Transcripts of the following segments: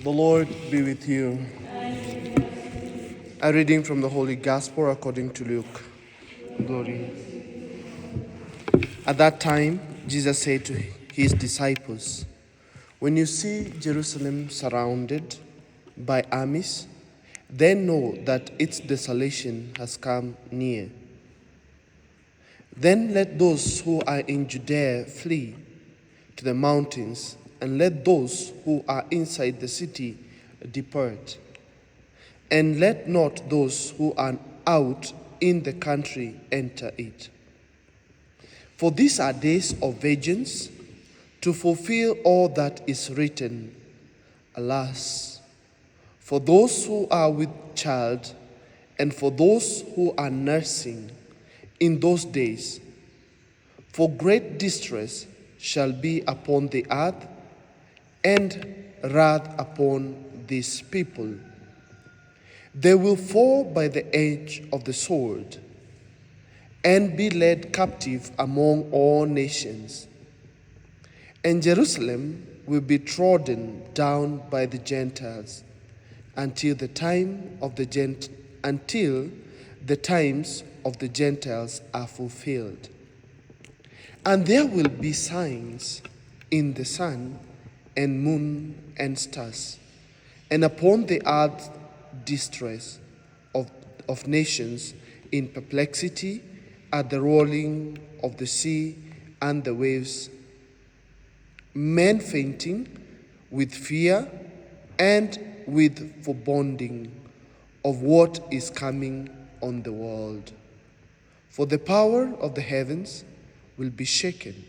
The Lord be with you. A reading from the Holy Gospel according to Luke. Glory. At that time, Jesus said to his disciples, "When you see Jerusalem surrounded by armies, then know that its desolation has come near. Then let those who are in Judea flee to the mountains, and let those who are inside the city depart. And let not those who are out in the country enter it. For these are days of vengeance, to fulfill all that is written. Alas, for those who are with child, and for those who are nursing in those days, for great distress shall be upon the earth, and wrath upon these people. They will fall by the edge of the sword, and be led captive among all nations. And Jerusalem will be trodden down by the Gentiles until the times of the Gentiles are fulfilled. And there will be signs in the sun and moon and stars, and upon the earth distress of nations in perplexity at the rolling of the sea and the waves, men fainting with fear and with foreboding of what is coming on the world. For the power of the heavens will be shaken.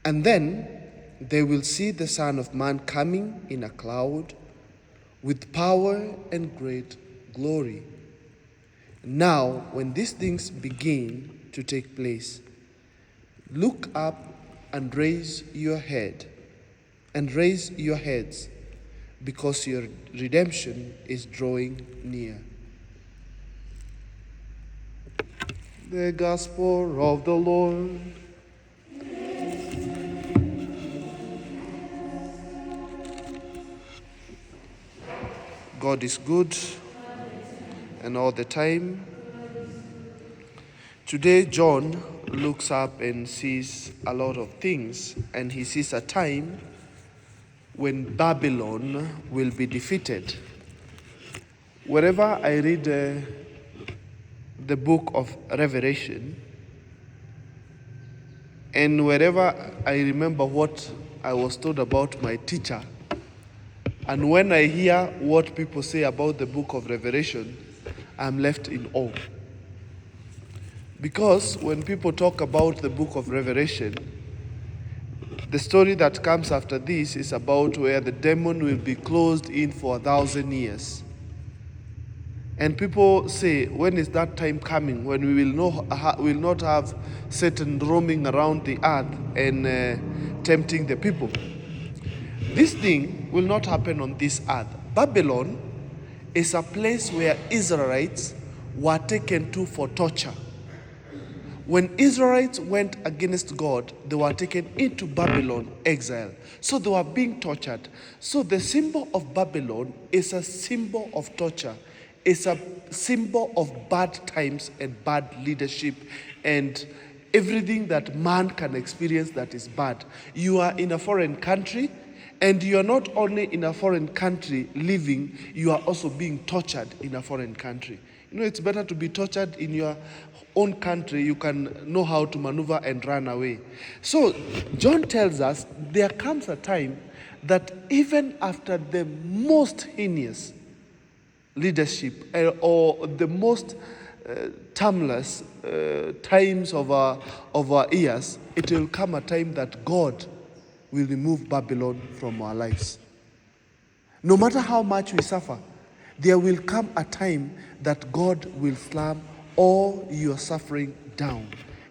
And then they will see the Son of Man coming in a cloud with power and great glory. Now, when these things begin to take place, look up and raise your heads, because your redemption is drawing near." The Gospel of the Lord. God is good, and all the time. Today, John looks up and sees a lot of things, and he sees a time when Babylon will be defeated. Wherever I read the book of Revelation, and wherever I remember what I was told about my teacher, and when I hear what people say about the book of Revelation, I'm left in awe. Because when people talk about the book of Revelation, the story that comes after this is about where the demon will be closed in for 1,000 years. And people say, when is that time coming when we will not have Satan roaming around the earth and tempting the people? This thing will not happen on this earth. Babylon is a place where Israelites were taken to for torture. When Israelites went against God, they were taken into Babylon exile. So they were being tortured. So the symbol of Babylon is a symbol of torture. It's a symbol of bad times and bad leadership and everything that man can experience that is bad. You are in a foreign country, and you are not only in a foreign country living, you are also being tortured in a foreign country. You know, it's better to be tortured in your own country. You can know how to maneuver and run away. So John tells us there comes a time that even after the most heinous leadership or the most timeless times of our years, it will come a time that God will remove Babylon from our lives. No matter how much we suffer, there will come a time that God will slam all your suffering down,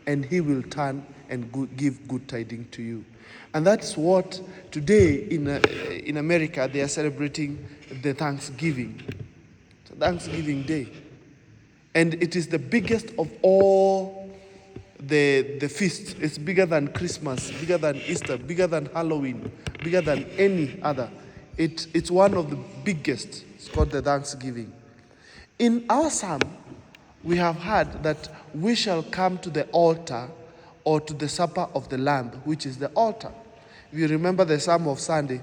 and he will turn and give good tidings to you. And that's what today in America they are celebrating the Thanksgiving. It's Thanksgiving Day. And it is the biggest of all the feast. It's bigger than Christmas, bigger than Easter, bigger than Halloween, bigger than any other. It's one of the biggest. It's called the Thanksgiving. In our psalm, we have heard that we shall come to the altar or to the supper of the Lamb, which is the altar. If you remember the Psalm of Sunday,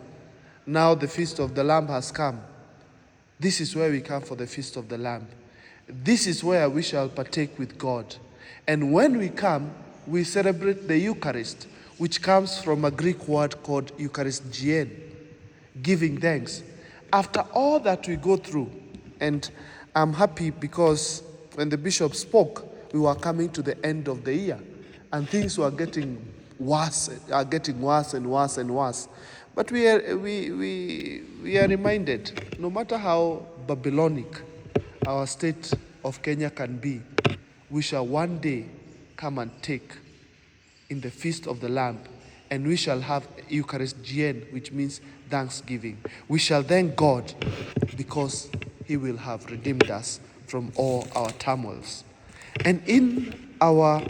now the feast of the Lamb has come. This is where we come for the feast of the Lamb. This is where we shall partake with God. And when we come, we celebrate the Eucharist, which comes from a Greek word called Eucharistien, giving thanks. After all that we go through, and I'm happy because when the bishop spoke, we were coming to the end of the year, and things were getting worse and worse and worse. But we are reminded, no matter how Babylonic our state of Kenya can be, we shall one day come and take in the feast of the Lamb, and we shall have Eucharistien, which means thanksgiving. We shall thank God because he will have redeemed us from all our turmoils. And in our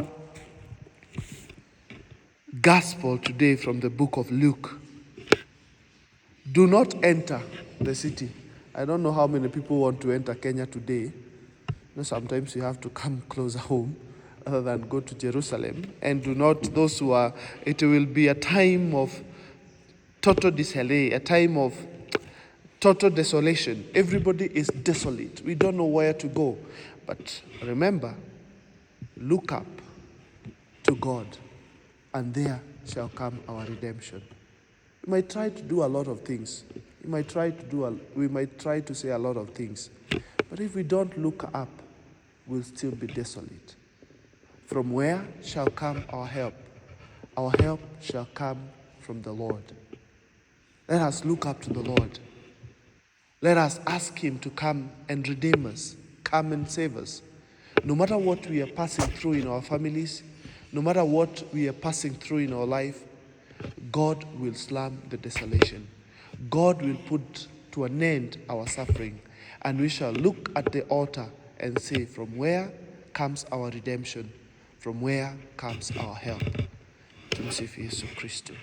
gospel today from the book of Luke, do not enter the city. I don't know how many people want to enter Kenya today. You know, sometimes you have to come closer home other than go to Jerusalem. And do not, those who are, it will be a time of total disarray, a time of total desolation. Everybody is desolate. We don't know where to go. But remember, look up to God, and there shall come our redemption. We might try to do a lot of things. We might try to say a lot of things. But if we don't look up, we'll still be desolate. From where shall come our help? Our help shall come from the Lord. Let us look up to the Lord. Let us ask him to come and redeem us, come and save us. No matter what we are passing through in our families, no matter what we are passing through in our life, God will slam the desolation. God will put to an end our suffering, and we shall look at the altar and say, from where comes our redemption? From where comes our help? Tumsifu Yesu Kristo.